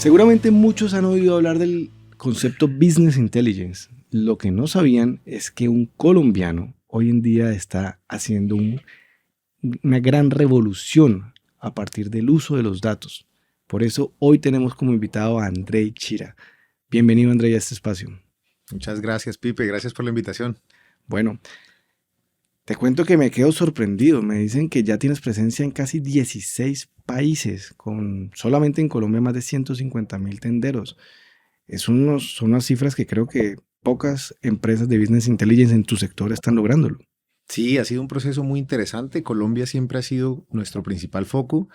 Seguramente muchos han oído hablar del concepto Business Intelligence. Lo que no sabían es que un colombiano hoy en día está haciendo una gran revolución a partir del uso de los datos. Por eso hoy tenemos como invitado a Andrei Chira. Bienvenido, Andrei, a este espacio. Muchas gracias, Pipe. Gracias por la invitación. Bueno, te cuento que me quedo sorprendido. Me dicen que ya tienes presencia en casi 16 países, con solamente en Colombia más de 150.000 tenderos. Son unas cifras que creo que pocas empresas de Business Intelligence en tu sector están lográndolo. Sí, ha sido un proceso muy interesante. Colombia siempre ha sido nuestro principal foco,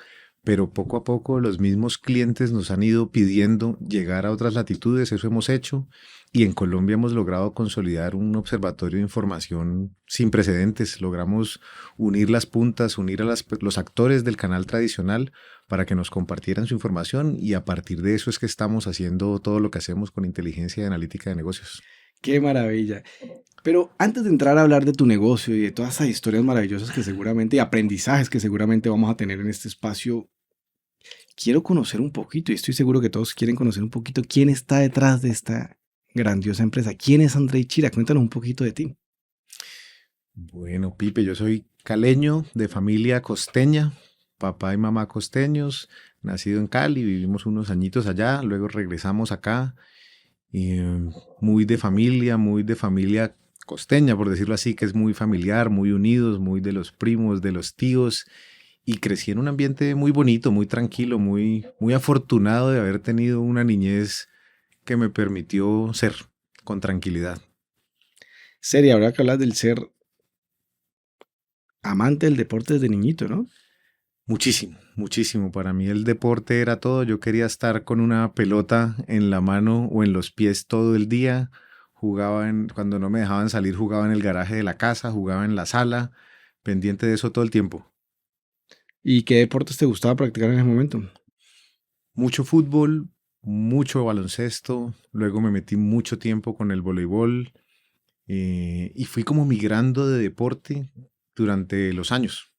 pero poco a poco los mismos clientes nos han ido pidiendo llegar a otras latitudes. Eso hemos hecho. Y en Colombia hemos logrado consolidar un observatorio de información sin precedentes. Logramos unir las puntas, unir a los actores del canal tradicional para que nos compartieran su información, y a partir de eso es que estamos haciendo todo lo que hacemos con inteligencia y analítica de negocios. ¡Qué maravilla! Pero antes de entrar a hablar de tu negocio y de todas esas historias maravillosas que seguramente, y aprendizajes que seguramente vamos a tener en este espacio, quiero conocer un poquito, y estoy seguro que todos quieren conocer un poquito, quién está detrás de esta grandiosa empresa. ¿Quién es Andrei Chira? Cuéntanos un poquito de ti. Bueno, Pipe, yo soy caleño de familia costeña, papá y mamá costeños, nacido en Cali, vivimos unos añitos allá, luego regresamos acá, y muy de familia costeña, por decirlo así, que es muy familiar, muy unidos, muy de los primos, de los tíos, y crecí en un ambiente muy bonito, muy tranquilo, muy afortunado de haber tenido una niñez que me permitió ser con tranquilidad. Seria, ahora que hablas del ser amante del deporte desde niñito, ¿no? Muchísimo, muchísimo. Para mí el deporte era todo. Yo quería estar con una pelota en la mano o en los pies todo el día. Cuando no me dejaban salir, jugaba en el garaje de la casa, jugaba en la sala, pendiente de eso todo el tiempo. ¿Y qué deportes te gustaba practicar en ese momento? Mucho fútbol, mucho baloncesto. Luego me metí mucho tiempo con el voleibol, y fui como migrando de deporte durante los años.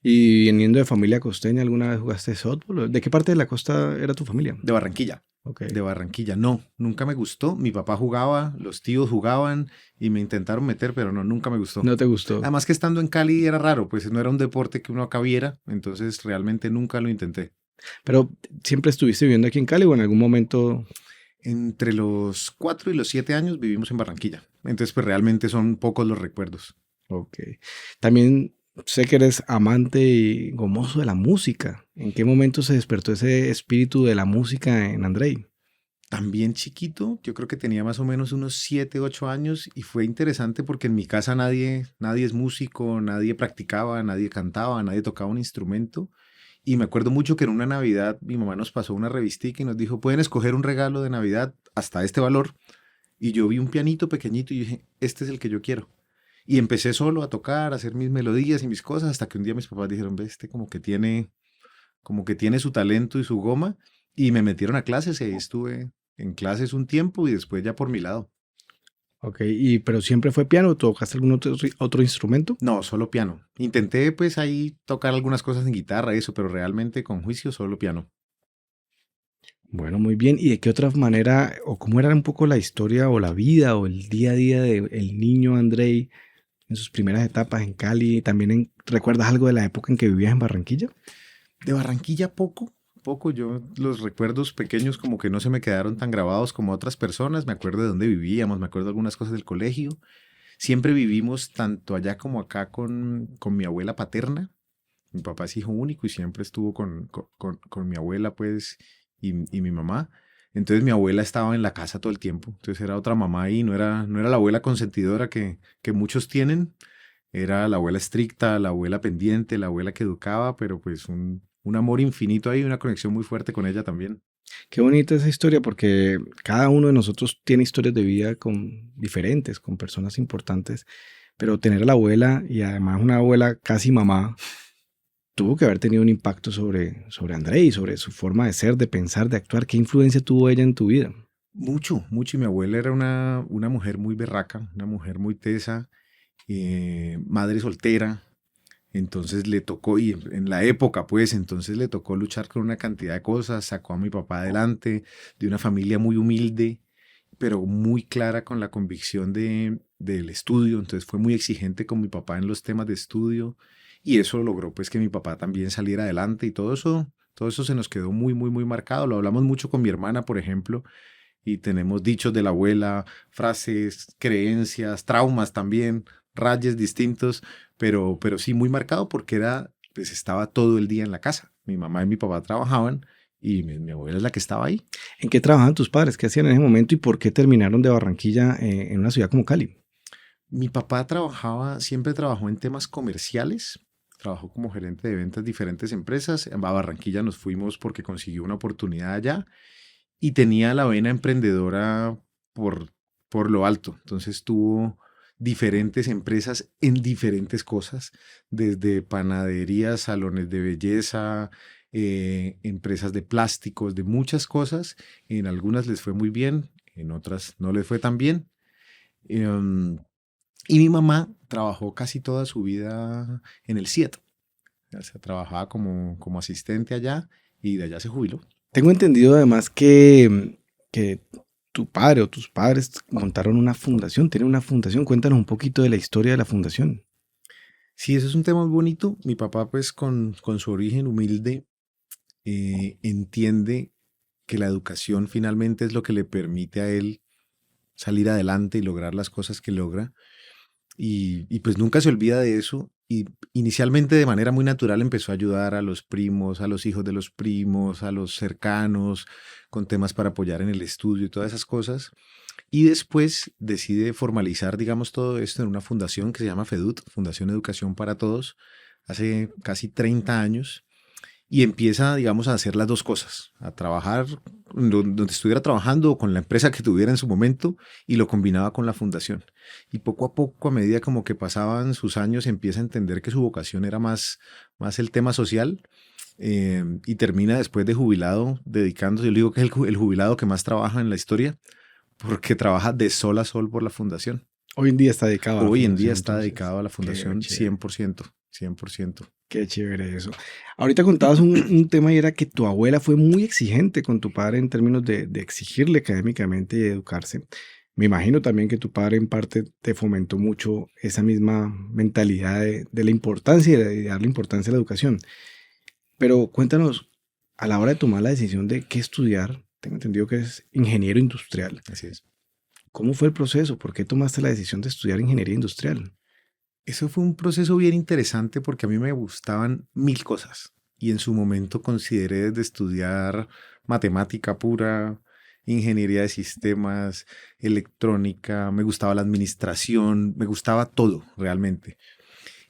¿Y viniendo de familia costeña, alguna vez jugaste softball? ¿De qué parte de la costa era tu familia? De Barranquilla. Ok. De Barranquilla, no, nunca me gustó. Mi papá jugaba, los tíos jugaban y me intentaron meter, pero no, nunca me gustó. ¿No te gustó? Además que estando en Cali era raro, pues no era un deporte que uno acá viera, entonces realmente nunca lo intenté. ¿Pero siempre estuviste viviendo aquí en Cali o en algún momento? Entre los 4 y los 7 años vivimos en Barranquilla, entonces pues realmente son pocos los recuerdos. Ok. También sé que eres amante y gomoso de la música. ¿En qué momento se despertó ese espíritu de la música en Andrei? También chiquito, yo creo que tenía más o menos unos 7, 8 años, y fue interesante porque en mi casa nadie es músico, nadie practicaba, nadie cantaba, nadie tocaba un instrumento. Y me acuerdo mucho que en una Navidad mi mamá nos pasó una revistica y nos dijo, pueden escoger un regalo de Navidad hasta este valor. Y yo vi un pianito pequeñito y dije, este es el que yo quiero. Y empecé solo a tocar, a hacer mis melodías y mis cosas, hasta que un día mis papás dijeron, ve, este como que tiene su talento y su goma. Y me metieron a clases, y ahí estuve en clases un tiempo y después ya por mi lado. Ok, pero siempre fue piano, ¿o tocaste algún otro instrumento? No, solo piano. Intenté pues ahí tocar algunas cosas en guitarra y eso, pero realmente con juicio solo piano. Bueno, muy bien. ¿Y de qué otra manera, o cómo era un poco la historia o la vida o el día a día del niño Andrei en sus primeras etapas en Cali? ¿También recuerdas algo de la época en que vivías en Barranquilla? De Barranquilla poco, poco. Yo los recuerdos pequeños como que no se me quedaron tan grabados como otras personas. Me acuerdo de dónde vivíamos, me acuerdo de algunas cosas del colegio. Siempre vivimos tanto allá como acá con mi abuela paterna. Mi papá es hijo único y siempre estuvo con mi abuela, pues, y mi mamá. Entonces mi abuela estaba en la casa todo el tiempo. Entonces era otra mamá ahí, no era la abuela consentidora que muchos tienen. Era la abuela estricta, la abuela pendiente, la abuela que educaba, pero pues un amor infinito ahí, una conexión muy fuerte con ella también. Qué bonita esa historia porque cada uno de nosotros tiene historias de vida diferentes, con personas importantes, pero tener a la abuela y además una abuela casi mamá tuvo que haber tenido un impacto sobre Andrei, sobre su forma de ser, de pensar, de actuar. ¿Qué influencia tuvo ella en tu vida? Mucho, mucho. Y mi abuela era una mujer muy berraca, una mujer muy tesa, madre soltera. Entonces le tocó, y en la época pues, entonces le tocó luchar con una cantidad de cosas, sacó a mi papá adelante, de una familia muy humilde, pero muy clara con la convicción del estudio, entonces fue muy exigente con mi papá en los temas de estudio, y eso logró pues que mi papá también saliera adelante, y todo eso se nos quedó muy, muy, muy marcado. Lo hablamos mucho con mi hermana, por ejemplo, y tenemos dichos de la abuela, frases, creencias, traumas también, rayes distintos, pero sí muy marcado porque pues estaba todo el día en la casa. Mi mamá y mi papá trabajaban y mi abuela es la que estaba ahí. ¿En qué trabajaban tus padres? ¿Qué hacían en ese momento y por qué terminaron de Barranquilla en una ciudad como Cali? Mi papá siempre trabajó en temas comerciales, trabajó como gerente de ventas en diferentes empresas. A Barranquilla nos fuimos porque consiguió una oportunidad allá y tenía la vena emprendedora por, por lo alto. Entonces tuvo diferentes empresas en diferentes cosas, desde panaderías, salones de belleza, empresas de plásticos, de muchas cosas. En algunas les fue muy bien, en otras no les fue tan bien. Em, y mi mamá trabajó casi toda su vida en el SIET. O sea, trabajaba como asistente allá y de allá se jubiló. Tengo entendido además que tu padre o tus padres montaron una fundación, tienen una fundación. Cuéntanos un poquito de la historia de la fundación. Sí, eso es un tema muy bonito. Mi papá, pues, con su origen humilde, entiende que la educación finalmente es lo que le permite a él salir adelante y lograr las cosas que logra. Y pues nunca se olvida de eso. Y inicialmente de manera muy natural empezó a ayudar a los primos, a los hijos de los primos, a los cercanos, con temas para apoyar en el estudio y todas esas cosas. Y después decide formalizar, digamos, todo esto en una fundación que se llama FEDUT, Fundación Educación para Todos, hace casi 30 años. Y empieza, digamos, a hacer las dos cosas, a trabajar donde estuviera trabajando o con la empresa que tuviera en su momento y lo combinaba con la fundación. Y poco a poco, a medida como que pasaban sus años, empieza a entender que su vocación era más el tema social y termina después de jubilado dedicándose, yo le digo que es el jubilado que más trabaja en la historia porque trabaja de sol a sol por la fundación. Hoy en día está dedicado a la Hoy en día fundación, está entonces. dedicado a la Qué fundación chévere, 100%, 100%. qué chévere eso. Ahorita contabas un tema y era que tu abuela fue muy exigente con tu padre en términos de exigirle académicamente y educarse. Me imagino también que tu padre en parte te fomentó mucho esa misma mentalidad de la importancia y de darle importancia a la educación. Pero cuéntanos, a la hora de tomar la decisión de qué estudiar, tengo entendido que es ingeniero industrial. Así es. ¿Cómo fue el proceso? ¿Por qué tomaste la decisión de estudiar ingeniería industrial? Eso fue un proceso bien interesante porque a mí me gustaban mil cosas y en su momento consideré desde estudiar matemática pura, ingeniería de sistemas, electrónica, me gustaba la administración, me gustaba todo realmente.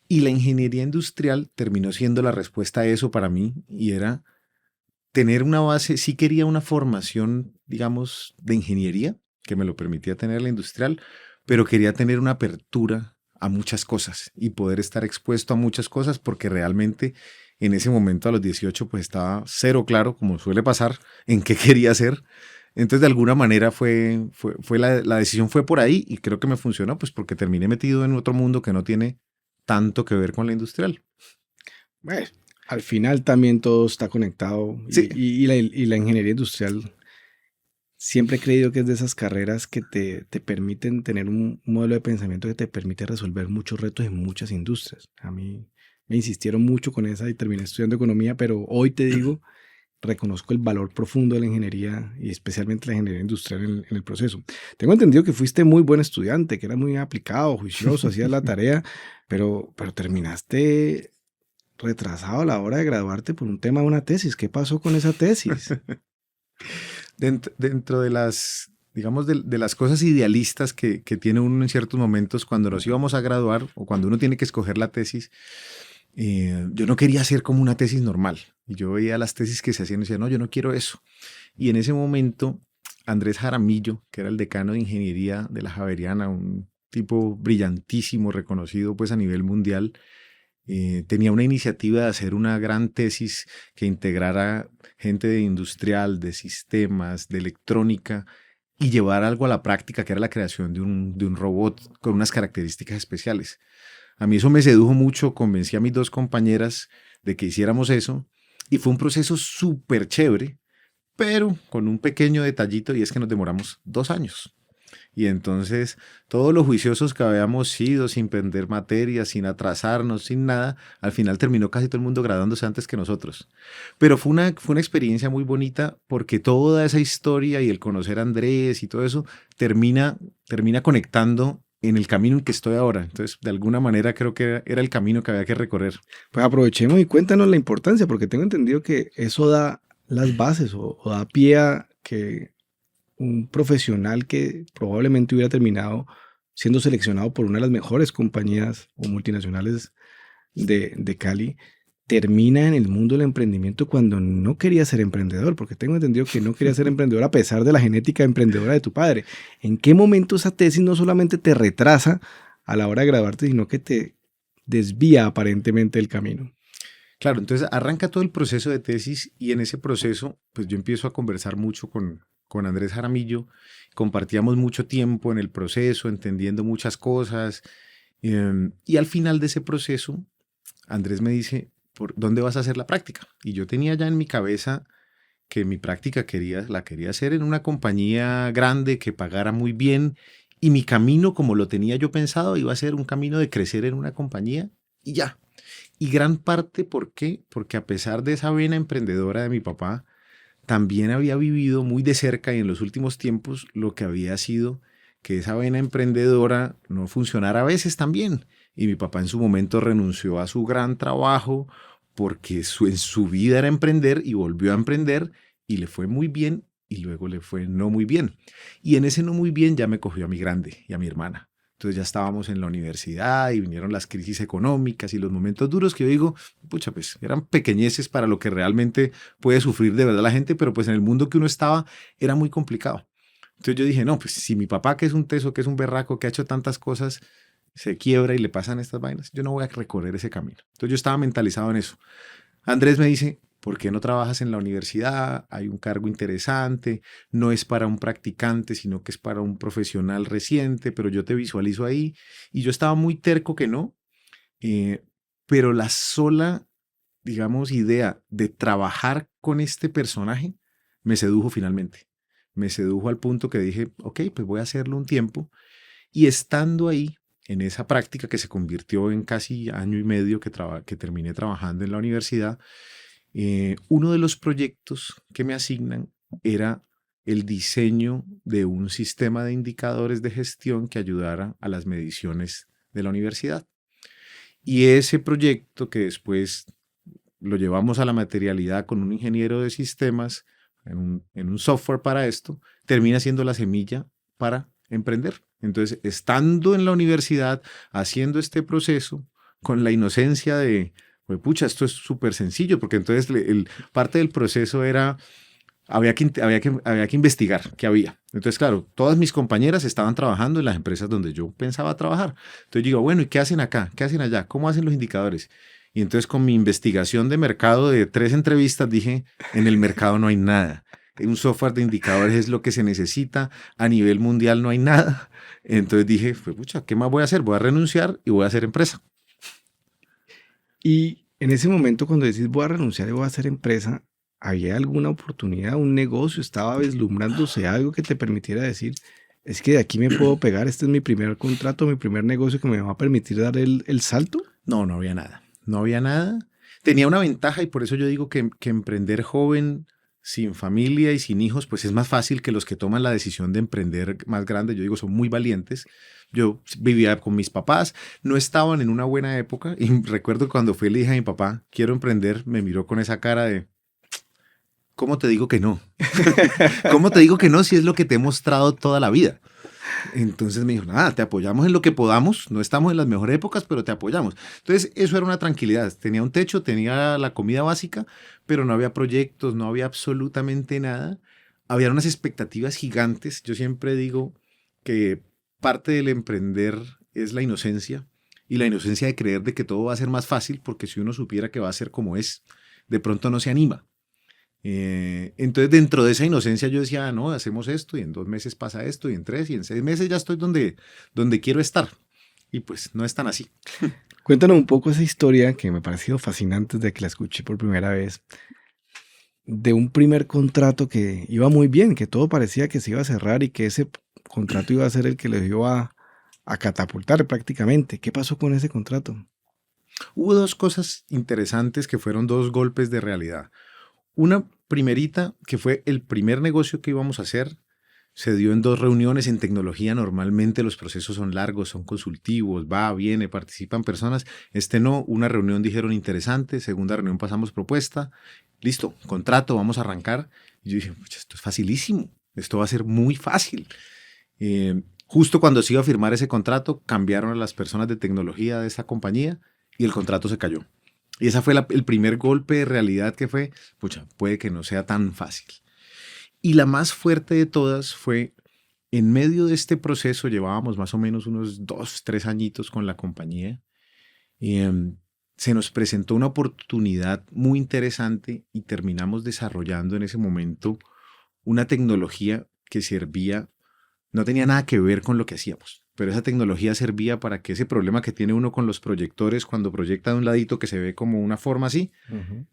Y la ingeniería industrial terminó siendo la respuesta a eso para mí y era tener una base, sí quería una formación, digamos, de ingeniería que me lo permitía tener la industrial, pero quería tener una apertura a muchas cosas y poder estar expuesto a muchas cosas porque realmente en ese momento a los 18 pues estaba cero claro, como suele pasar, en qué quería hacer. Entonces de alguna manera la decisión fue por ahí y creo que me funcionó pues porque terminé metido en otro mundo que no tiene tanto que ver con la industrial. Bueno, al final también todo está conectado Sí, y la ingeniería industrial siempre he creído que es de esas carreras que te permiten tener un modelo de pensamiento que te permite resolver muchos retos en muchas industrias. A mí me insistieron mucho con esa y terminé estudiando economía, pero hoy te digo, reconozco el valor profundo de la ingeniería y especialmente la ingeniería industrial en el proceso. Tengo entendido que fuiste muy buen estudiante, que eras muy aplicado, juicioso, hacías la tarea, pero terminaste retrasado a la hora de graduarte por un tema de una tesis. ¿Qué pasó con esa tesis? dentro de las, digamos, de las cosas idealistas que tiene uno en ciertos momentos cuando nos íbamos a graduar o cuando uno tiene que escoger la tesis, yo no quería hacer como una tesis normal. Y yo veía las tesis que se hacían y decía, no, yo no quiero eso. Y en ese momento, Andrés Jaramillo, que era el decano de ingeniería de la Javeriana, un tipo brillantísimo, reconocido pues a nivel mundial, tenía una iniciativa de hacer una gran tesis que integrara gente de industrial, de sistemas, de electrónica y llevar algo a la práctica, que era la creación de un robot con unas características especiales. A mí eso me sedujo mucho, convencí a mis dos compañeras de que hiciéramos eso y fue un proceso súper chévere, pero con un pequeño detallito y es que nos demoramos 2 años. Y entonces todos los juiciosos que habíamos sido sin perder materias, sin atrasarnos, sin nada, al final terminó casi todo el mundo graduándose antes que nosotros. Pero fue una experiencia muy bonita porque toda esa historia y el conocer a Andrés y todo eso termina conectando en el camino en que estoy ahora. Entonces, de alguna manera creo que era el camino que había que recorrer. Pues aprovechemos y cuéntanos la importancia, porque tengo entendido que eso da las bases o da pie a que un profesional que probablemente hubiera terminado siendo seleccionado por una de las mejores compañías o multinacionales de Cali, termina en el mundo del emprendimiento cuando no quería ser emprendedor, porque tengo entendido que no quería ser emprendedor a pesar de la genética emprendedora de tu padre. ¿En qué momento esa tesis no solamente te retrasa a la hora de graduarte, sino que te desvía aparentemente el camino? Claro, entonces arranca todo el proceso de tesis y en ese proceso, pues yo empiezo a conversar mucho con Andrés Jaramillo, compartíamos mucho tiempo en el proceso, entendiendo muchas cosas, y al final de ese proceso, Andrés me dice, ¿por dónde vas a hacer la práctica? Y yo tenía ya en mi cabeza que mi práctica la quería hacer en una compañía grande que pagara muy bien y mi camino, como lo tenía yo pensado, iba a ser un camino de crecer en una compañía y ya. Y gran parte, ¿por qué? Porque a pesar de esa vena emprendedora de mi papá, también había vivido muy de cerca y en los últimos tiempos lo que había sido que esa vena emprendedora no funcionara a veces también. Y mi papá en su momento renunció a su gran trabajo porque en su vida era emprender y volvió a emprender y le fue muy bien y luego le fue no muy bien. Y en ese no muy bien ya me cogió a mi grande y a mi hermana. Entonces ya estábamos en la universidad y vinieron las crisis económicas y los momentos duros que yo digo, pucha, pues eran pequeñeces para lo que realmente puede sufrir de verdad la gente, pero pues en el mundo que uno estaba era muy complicado. Entonces yo dije, no, pues si mi papá, que es un teso, que es un berraco, que ha hecho tantas cosas, se quiebra y le pasan estas vainas, yo no voy a recorrer ese camino. Entonces yo estaba mentalizado en eso. Andrés me dice, ¿por qué no trabajas en la universidad? Hay un cargo interesante, no es para un practicante, sino que es para un profesional reciente, pero yo te visualizo ahí. Y yo estaba muy terco que no, eh, pero la sola, digamos, idea de trabajar con este personaje me sedujo finalmente. Me sedujo al punto que dije, ok, pues voy a hacerlo un tiempo. Y estando ahí, en esa práctica que se convirtió en casi año y medio que terminé trabajando en la universidad, uno de los proyectos que me asignan era el diseño de un sistema de indicadores de gestión que ayudara a las mediciones de la universidad. Y ese proyecto que después lo llevamos a la materialidad con un ingeniero de sistemas en un software para esto, termina siendo la semilla para emprender. Entonces, estando en la universidad, haciendo este proceso, con la inocencia de, pues, pucha, esto es súper sencillo, porque entonces parte del proceso era, había que investigar qué había. Entonces, claro, todas mis compañeras estaban trabajando en las empresas donde yo pensaba trabajar. Entonces digo, bueno, ¿y qué hacen acá? ¿Qué hacen allá? ¿Cómo hacen los indicadores? Y entonces con mi investigación de mercado de 3 entrevistas dije, en el mercado no hay nada. Un software de indicadores es lo que se necesita. A nivel mundial no hay nada. Entonces dije, pues, pucha, ¿qué más voy a hacer? Voy a renunciar y voy a hacer empresa. Y en ese momento cuando decís voy a renunciar y voy a hacer empresa, ¿había alguna oportunidad, un negocio? ¿Estaba vislumbrándose algo que te permitiera decir, es que de aquí me puedo pegar, este es mi primer contrato, mi primer negocio que me va a permitir dar el salto? No, no había nada. No había nada. Tenía una ventaja y por eso yo digo que emprender joven, sin familia y sin hijos, pues es más fácil que los que toman la decisión de emprender más grande. Yo digo, son muy valientes. Yo vivía con mis papás, no estaban en una buena época y recuerdo cuando fui y le dije a mi papá, quiero emprender, me miró con esa cara de, ¿cómo te digo que no? ¿Cómo te digo que no si es lo que te he mostrado toda la vida? Entonces me dijo, nada, te apoyamos en lo que podamos, no estamos en las mejores épocas, pero te apoyamos. Entonces eso era una tranquilidad, tenía un techo, tenía la comida básica, pero no había proyectos, no había absolutamente nada. Había unas expectativas gigantes. Yo siempre digo que parte del emprender es la inocencia y la inocencia de creer de que todo va a ser más fácil, porque si uno supiera que va a ser como es, de pronto no se anima. Entonces dentro de esa inocencia yo decía, no, hacemos esto y en 2 meses pasa esto y en 3 y en 6 meses ya estoy donde quiero estar. Y pues no es tan así. Cuéntanos un poco esa historia que me ha parecido fascinante desde que la escuché por primera vez, de un primer contrato que iba muy bien, que todo parecía que se iba a cerrar y que ese contrato iba a ser el que les iba a catapultar prácticamente. ¿Qué pasó con ese contrato? Hubo dos cosas interesantes que fueron dos golpes de realidad. Una primerita, que fue el primer negocio que íbamos a hacer, se dio en dos reuniones. En tecnología normalmente los procesos son largos, son consultivos, va, viene, participan personas. Este no, una reunión dijeron interesante, segunda reunión pasamos propuesta, listo, contrato, vamos a arrancar. Y yo dije, "Pucha, esto es facilísimo, esto va a ser muy fácil". Justo cuando se iba a firmar ese contrato, cambiaron a las personas de tecnología de esta compañía y el contrato se cayó. Y ese fue el primer golpe de realidad que fue, pucha, puede que no sea tan fácil. Y la más fuerte de todas fue, en medio de este proceso, llevábamos más o menos unos 2, 3 añitos con la compañía, y se nos presentó una oportunidad muy interesante y terminamos desarrollando en ese momento una tecnología que servía, no tenía nada que ver con lo que hacíamos, pero esa tecnología servía para que ese problema que tiene uno con los proyectores cuando proyecta de un ladito que se ve como una forma así,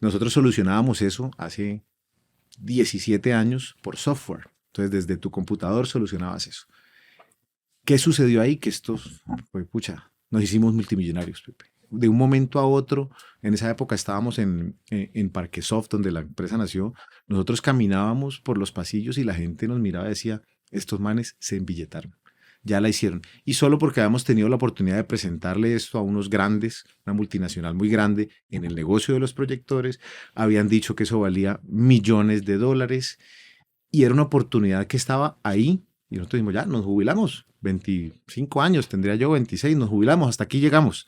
nosotros solucionábamos eso hace 17 años por software. Entonces, desde tu computador solucionabas eso. ¿Qué sucedió ahí? Que esto fue, pucha, nos hicimos multimillonarios, Pepe. De un momento a otro, en esa época estábamos en Parquesoft, donde la empresa nació, nosotros caminábamos por los pasillos y la gente nos miraba y decía, estos manes se embilletaron, ya la hicieron. Y solo porque habíamos tenido la oportunidad de presentarle esto a unos grandes, una multinacional muy grande en el negocio de los proyectores, habían dicho que eso valía millones de dólares y era una oportunidad que estaba ahí. Y nosotros dijimos, ya, nos jubilamos, 25 años, tendría yo 26, nos jubilamos, hasta aquí llegamos.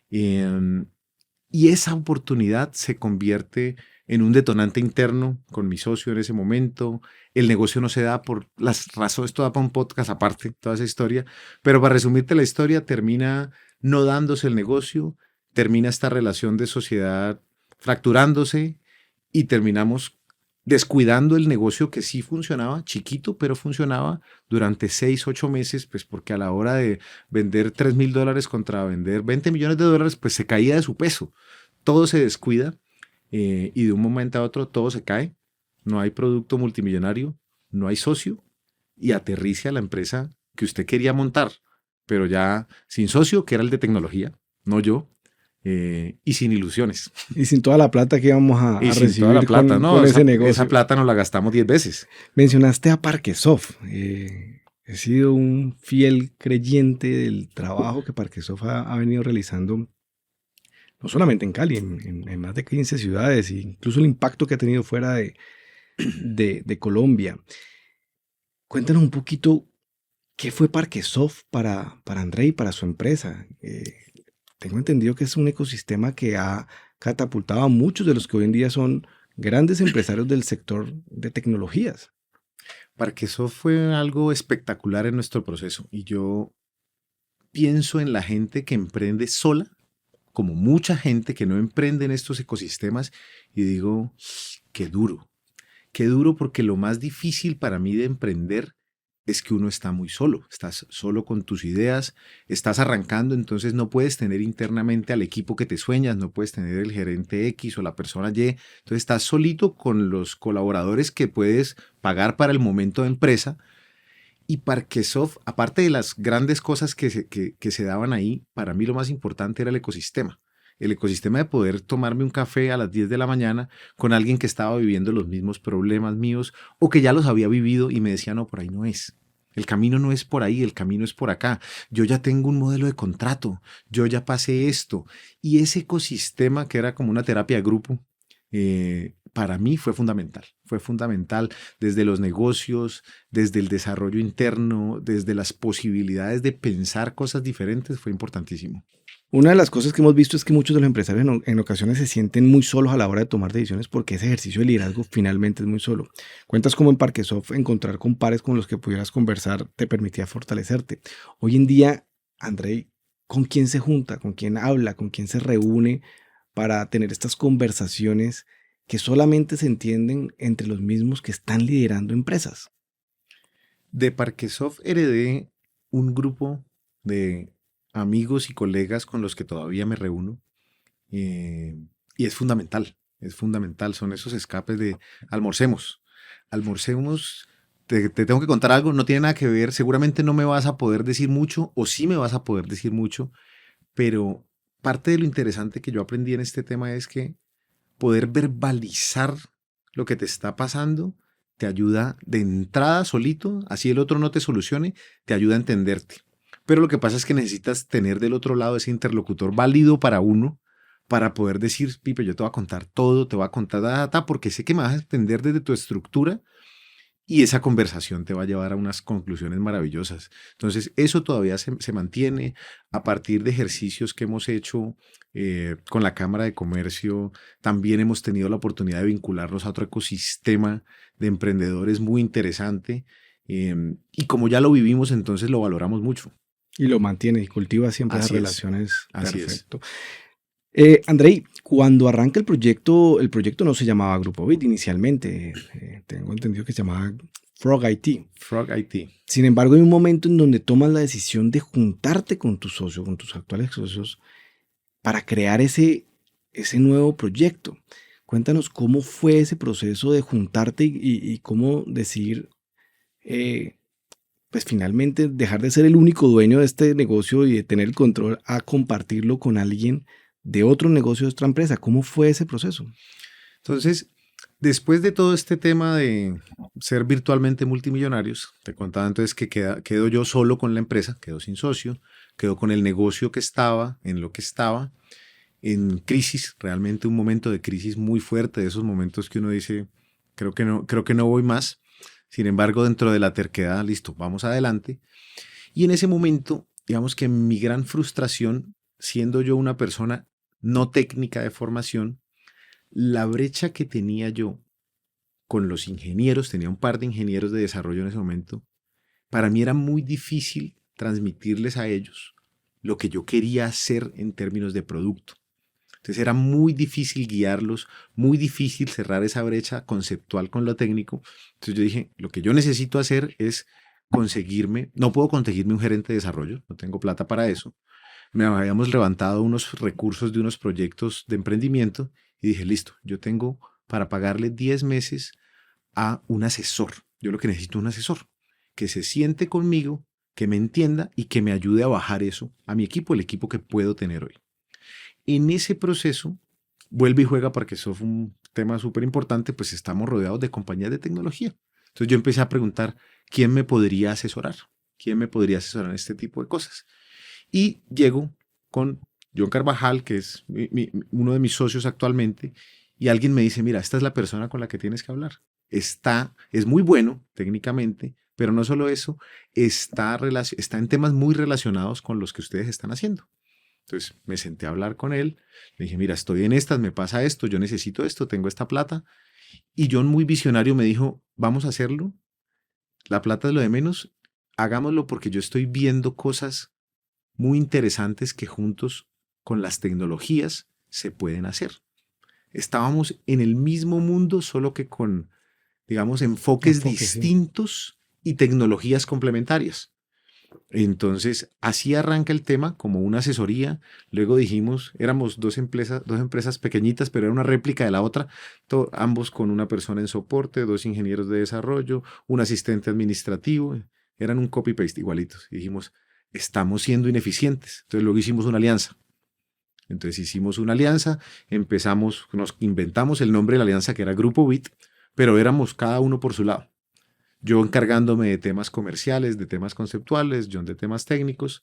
Y esa oportunidad se convierte en un detonante interno con mi socio en ese momento. El negocio no se da por las razones, esto da para un podcast aparte, toda esa historia. Pero para resumirte la historia, termina no dándose el negocio, termina esta relación de sociedad fracturándose y terminamos descuidando el negocio que sí funcionaba, chiquito, pero funcionaba durante 6, 8 meses, pues porque a la hora de vender $3,000 contra vender $20 millones, pues se caía de su peso. Todo se descuida y de un momento a otro todo se cae. No hay producto multimillonario, no hay socio y aterriza la empresa que usted quería montar, pero ya sin socio, que era el de tecnología, no yo, y sin ilusiones. Y sin toda la plata que íbamos a Y sin toda la recibir plata, no, con ese negocio. esa plata nos la gastamos 10 veces. Mencionaste a Parquesoft. He sido un fiel creyente del trabajo que Parquesoft ha venido realizando, no solamente en Cali, en más de 15 ciudades, e incluso el impacto que ha tenido fuera de Colombia. Cuéntanos un poquito qué fue Parquesoft para André y para su empresa. Tengo entendido que es un ecosistema que ha catapultado a muchos de los que hoy en día son grandes empresarios del sector de tecnologías. Parquesoft fue algo espectacular en nuestro proceso y yo pienso en la gente que emprende sola, como mucha gente que no emprende en estos ecosistemas y digo, qué duro porque lo más difícil para mí de emprender es que uno está muy solo, estás solo con tus ideas, estás arrancando, entonces no puedes tener internamente al equipo que te sueñas, no puedes tener el gerente X o la persona Y, entonces estás solito con los colaboradores que puedes pagar para el momento de empresa. Y Parquesoft, aparte de las grandes cosas que se daban ahí, para mí lo más importante era el ecosistema. El ecosistema de poder tomarme un café a las 10 de la mañana con alguien que estaba viviendo los mismos problemas míos o que ya los había vivido y me decía, no, por ahí no es. El camino no es por ahí, el camino es por acá. Yo ya tengo un modelo de contrato, yo ya pasé esto. Y ese ecosistema que era como una terapia de grupo, para mí fue fundamental desde los negocios, desde el desarrollo interno, desde las posibilidades de pensar cosas diferentes, fue importantísimo. Una de las cosas que hemos visto es que muchos de los empresarios en ocasiones se sienten muy solos a la hora de tomar decisiones porque ese ejercicio de liderazgo finalmente es muy solo. Cuentas como en Parquesoft encontrar con pares con los que pudieras conversar te permitía fortalecerte. Hoy en día, André, ¿con quién se junta? ¿Con quién habla? ¿Con quién se reúne para tener estas conversaciones que solamente se entienden entre los mismos que están liderando empresas? De Parquesoft heredé un grupo de amigos y colegas con los que todavía me reúno. Y es fundamental, son esos escapes de almorcemos, almorcemos, te tengo que contar algo, no tiene nada que ver, seguramente no me vas a poder decir mucho o sí me vas a poder decir mucho, pero parte de lo interesante que yo aprendí en este tema es que poder verbalizar lo que te está pasando te ayuda de entrada solito, así el otro no te solucione, te ayuda a entenderte. Pero lo que pasa es que necesitas tener del otro lado ese interlocutor válido para uno, para poder decir, Pipe, yo te voy a contar todo, te voy a contar data, porque sé que me vas a entender desde tu estructura y esa conversación te va a llevar a unas conclusiones maravillosas. Entonces, eso todavía se mantiene a partir de ejercicios que hemos hecho con la Cámara de Comercio. También hemos tenido la oportunidad de vincularnos a otro ecosistema de emprendedores muy interesante. Y como ya lo vivimos, entonces lo valoramos mucho. Y lo mantiene y cultiva siempre esas Así es, relaciones. así es. Perfecto. Andrei, cuando arranca el proyecto no se llamaba Grupo Bit inicialmente. Tengo entendido que se llamaba Frog IT. Frog IT. Sin embargo, hay un momento en donde tomas la decisión de juntarte con tus socios, con tus actuales socios, para crear ese nuevo proyecto. Cuéntanos cómo fue ese proceso de juntarte y cómo decidir, pues finalmente dejar de ser el único dueño de este negocio y de tener el control a compartirlo con alguien de otro negocio, de otra empresa. ¿Cómo fue ese proceso? Entonces, después de todo este tema de ser virtualmente multimillonarios, te contaba entonces que quedo yo solo con la empresa, quedo sin socio, quedo con el negocio que estaba, en lo que estaba, en crisis, realmente un momento de crisis muy fuerte, de esos momentos que uno dice, creo que no voy más. Sin embargo, dentro de la terquedad, listo, vamos adelante. Y en ese momento, digamos que mi gran frustración, siendo yo una persona no técnica de formación, la brecha que tenía yo con los ingenieros, tenía un par de ingenieros de desarrollo en ese momento, para mí era muy difícil transmitirles a ellos lo que yo quería hacer en términos de producto. Entonces era muy difícil guiarlos, muy difícil cerrar esa brecha conceptual con lo técnico. Entonces yo dije, lo que yo necesito hacer es no puedo conseguirme un gerente de desarrollo, no tengo plata para eso. Me habíamos levantado unos recursos de unos proyectos de emprendimiento y dije, listo, yo tengo para pagarle 10 meses a un asesor. Yo lo que necesito es un asesor que se siente conmigo, que me entienda y que me ayude a bajar eso a mi equipo, el equipo que puedo tener hoy. En ese proceso, vuelve y juega, porque eso fue un tema súper importante, pues estamos rodeados de compañías de tecnología. Entonces yo empecé a preguntar, ¿quién me podría asesorar? ¿Quién me podría asesorar en este tipo de cosas? Y llego con John Carvajal, que es uno de mis socios actualmente, y alguien me dice, mira, esta es la persona con la que tienes que hablar. Es muy bueno técnicamente, pero no solo eso, está en temas muy relacionados con los que ustedes están haciendo. Entonces me senté a hablar con él, le dije, mira, estoy en estas, me pasa esto, yo necesito esto, tengo esta plata. Y John, muy visionario, me dijo, vamos a hacerlo, la plata es lo de menos, hagámoslo porque yo estoy viendo cosas muy interesantes que juntos con las tecnologías se pueden hacer. Estábamos en el mismo mundo, solo que con, digamos, enfoques distintos y tecnologías complementarias. Entonces, así arranca el tema, como una asesoría. Luego dijimos, éramos dos empresas pequeñitas, pero era una réplica de la otra, ambos con una persona en soporte, 2 ingenieros de desarrollo, un asistente administrativo, eran un copy-paste igualitos. Y dijimos, estamos siendo ineficientes. Entonces, luego hicimos una alianza. Entonces, hicimos una alianza, nos inventamos el nombre de la alianza, que era Grupo Bit, pero éramos cada uno por su lado. Yo encargándome de temas comerciales, de temas conceptuales, John de temas técnicos.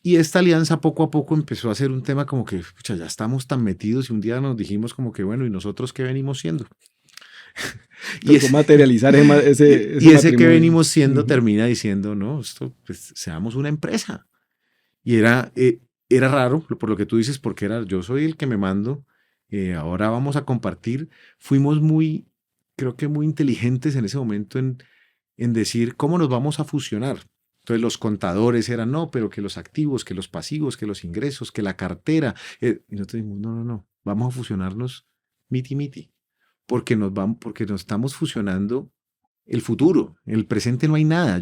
Y esta alianza poco a poco empezó a ser un tema como que, pucha, ya estamos tan metidos, y un día nos dijimos como que, bueno, ¿y nosotros qué venimos siendo? Y materializar ese que venimos siendo termina diciendo, no, esto, pues, seamos una empresa. Y era raro, por lo que tú dices, porque yo soy el que me mando, ahora vamos a compartir. Fuimos creo que muy inteligentes en ese momento en decir cómo nos vamos a fusionar. Entonces los contadores eran, no, pero que los activos, que los pasivos, que los ingresos, que la cartera. Y nosotros dijimos, no, vamos a fusionarnos miti, porque nos estamos fusionando el futuro. En el presente no hay nada.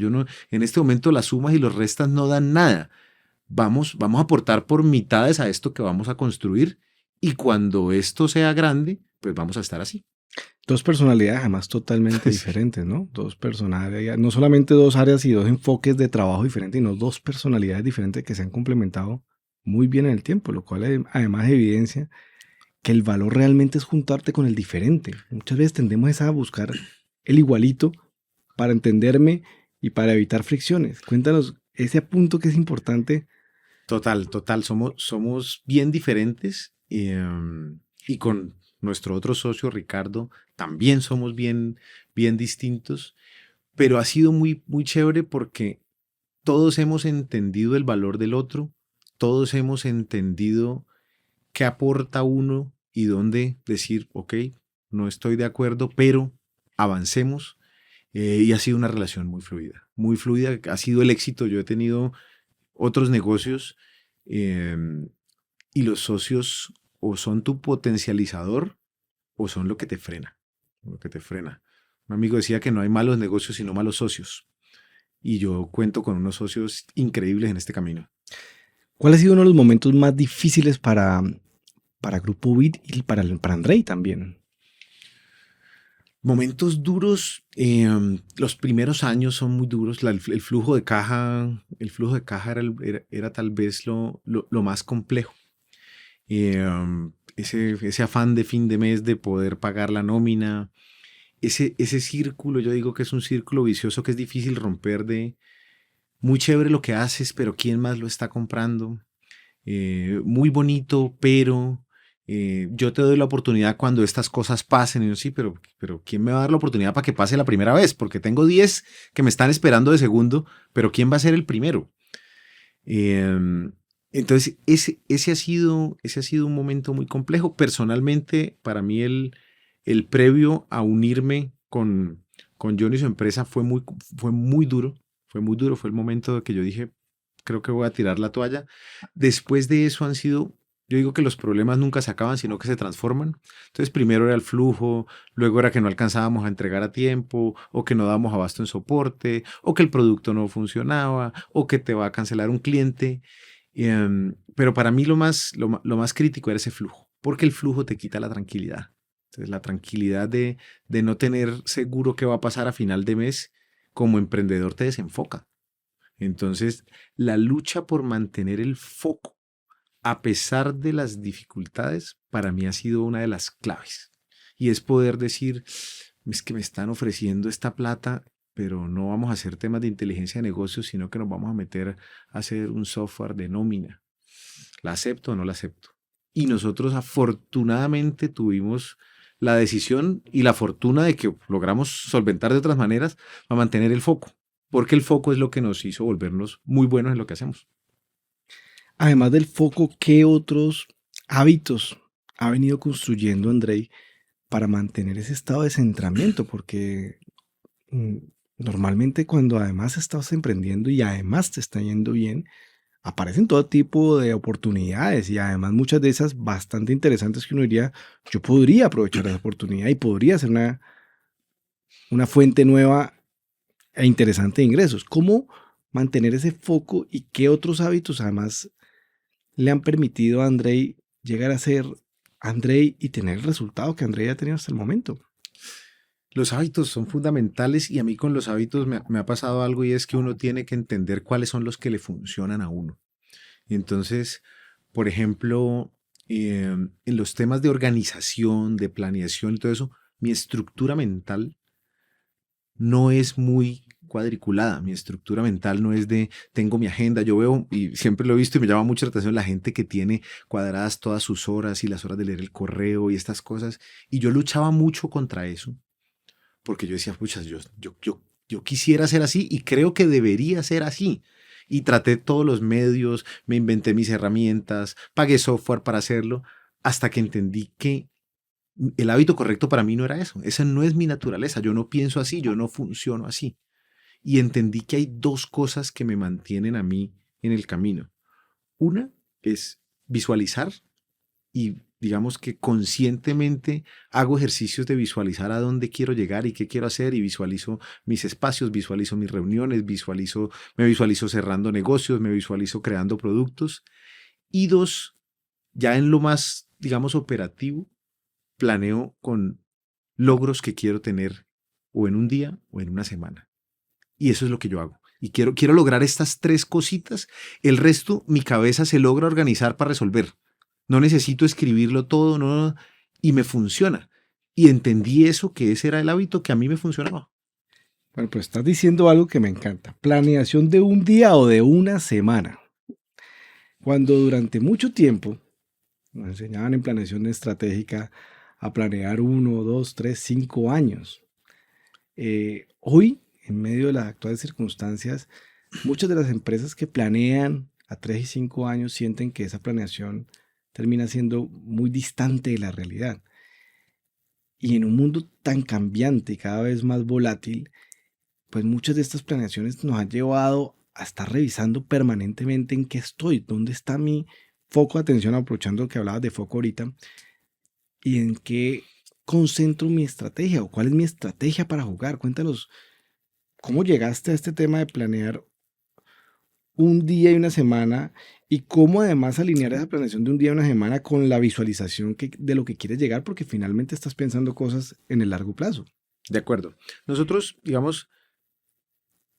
En este momento las sumas y los restas no dan nada. vamos a aportar por mitades a esto que vamos a construir y cuando esto sea grande, pues vamos a estar así. Dos personalidades además totalmente Sí. diferentes, ¿no? Dos personalidades, no solamente dos áreas y dos enfoques de trabajo diferentes, sino dos personalidades diferentes que se han complementado muy bien en el tiempo, lo cual además evidencia que el valor realmente es juntarte con el diferente. Muchas veces tendemos es a buscar el igualito para entenderme y para evitar fricciones. Cuéntanos ese punto que es importante. Total, somos bien diferentes y con nuestro otro socio Ricardo también somos bien distintos, pero ha sido muy chévere porque todos hemos entendido el valor del otro, todos hemos entendido qué aporta uno y dónde decir, ok, no estoy de acuerdo, pero avancemos. Y ha sido una relación muy fluida, ha sido el éxito. Yo he tenido otros negocios eh, y los socios o son tu potencializador o son lo que te frena, lo que te frena. Un amigo decía que no hay malos negocios sino malos socios y yo cuento con unos socios increíbles en este camino. ¿Cuál ha sido uno de los momentos más difíciles para Grupo BIT y para Andrei también? Momentos duros, los primeros años son muy duros. El flujo de caja, era tal vez lo más complejo. Ese afán de fin de mes de poder pagar la nómina, ese círculo, yo digo que es un círculo vicioso que es difícil romper de muy chévere lo que haces, pero ¿quién más lo está comprando? Muy bonito, pero yo te doy la oportunidad cuando estas cosas pasen. Y yo, sí, pero ¿quién me va a dar la oportunidad para que pase la primera vez? Porque tengo 10 que me están esperando de segundo, pero ¿quién va a ser el primero? Eh, entonces, ese ha sido un momento muy complejo. Personalmente, para mí el previo a unirme con John y su empresa fue muy duro. Fue muy duro. Fue el momento que yo dije, creo que voy a tirar la toalla. Después de eso yo digo que los problemas nunca se acaban, sino que se transforman. Entonces, primero era el flujo, luego era que no alcanzábamos a entregar a tiempo, o que no dábamos abasto en soporte, o que el producto no funcionaba, o que te va a cancelar un cliente. Pero para mí lo más crítico era ese flujo, porque el flujo te quita la tranquilidad. Entonces, la tranquilidad de no tener seguro qué va a pasar a final de mes, como emprendedor te desenfoca. Entonces, la lucha por mantener el foco a pesar de las dificultades, para mí ha sido una de las claves. Y es poder decir, es que me están ofreciendo esta plata, pero no vamos a hacer temas de inteligencia de negocios, sino que nos vamos a meter a hacer un software de nómina. ¿La acepto o no la acepto? Y nosotros afortunadamente tuvimos la decisión y la fortuna de que logramos solventar de otras maneras para mantener el foco, porque el foco es lo que nos hizo volvernos muy buenos en lo que hacemos. Además del foco, ¿qué otros hábitos ha venido construyendo Andrei para mantener ese estado de centramiento? Porque mm, normalmente cuando además estás emprendiendo y además te está yendo bien, aparecen todo tipo de oportunidades y además muchas de esas bastante interesantes que uno diría, yo podría aprovechar esa oportunidad y podría ser una fuente nueva e interesante de ingresos. ¿Cómo mantener ese foco y qué otros hábitos además le han permitido a Andrei llegar a ser Andrei y tener el resultado que Andrei ha tenido hasta el momento? Los hábitos son fundamentales y a mí con los hábitos me ha pasado algo y es que uno tiene que entender cuáles son los que le funcionan a uno. Y entonces, por ejemplo, en los temas de organización, de planeación y todo eso, mi estructura mental no es muy cuadriculada. Mi estructura mental no es de, tengo mi agenda. Yo veo, y siempre lo he visto y me llama mucho la atención, la gente que tiene cuadradas todas sus horas y las horas de leer el correo y estas cosas. Y yo luchaba mucho contra eso porque yo decía, puchas, yo quisiera ser así y creo que debería ser así. Y traté todos los medios, me inventé mis herramientas, pagué software para hacerlo, hasta que entendí que el hábito correcto para mí no era eso. Esa no es mi naturaleza. Yo no pienso así, yo no funciono así. Y entendí que hay dos cosas que me mantienen a mí en el camino. Una es visualizar y digamos que conscientemente hago ejercicios de visualizar a dónde quiero llegar y qué quiero hacer y visualizo mis espacios, visualizo mis reuniones, me visualizo cerrando negocios, me visualizo creando productos. Y dos, ya en lo más, digamos, operativo, planeo con logros que quiero tener o en un día o en una semana. Y eso es lo que yo hago. Y quiero lograr estas tres cositas. El resto, mi cabeza se logra organizar para resolver. No necesito escribirlo todo, no, y me funciona. Y entendí eso, que ese era el hábito que a mí me funcionaba. Bueno, pues estás diciendo algo que me encanta. Planeación de un día o de una semana. Cuando durante mucho tiempo nos enseñaban en planeación estratégica a planear 1, 2, 3, 5 años. Hoy, en medio de las actuales circunstancias, muchas de las empresas que planean a 3 y 5 años sienten que esa planeación termina siendo muy distante de la realidad. Y en un mundo tan cambiante y cada vez más volátil, pues muchas de estas planeaciones nos han llevado a estar revisando permanentemente en qué estoy, dónde está mi foco de atención, aprovechando que hablabas de foco ahorita, y en qué concentro mi estrategia o cuál es mi estrategia para jugar. Cuéntanos, ¿cómo llegaste a este tema de planear un día y una semana y cómo además alinear esa planeación de un día y una semana con la visualización de lo que quieres llegar? Porque finalmente estás pensando cosas en el largo plazo. De acuerdo. Nosotros, digamos,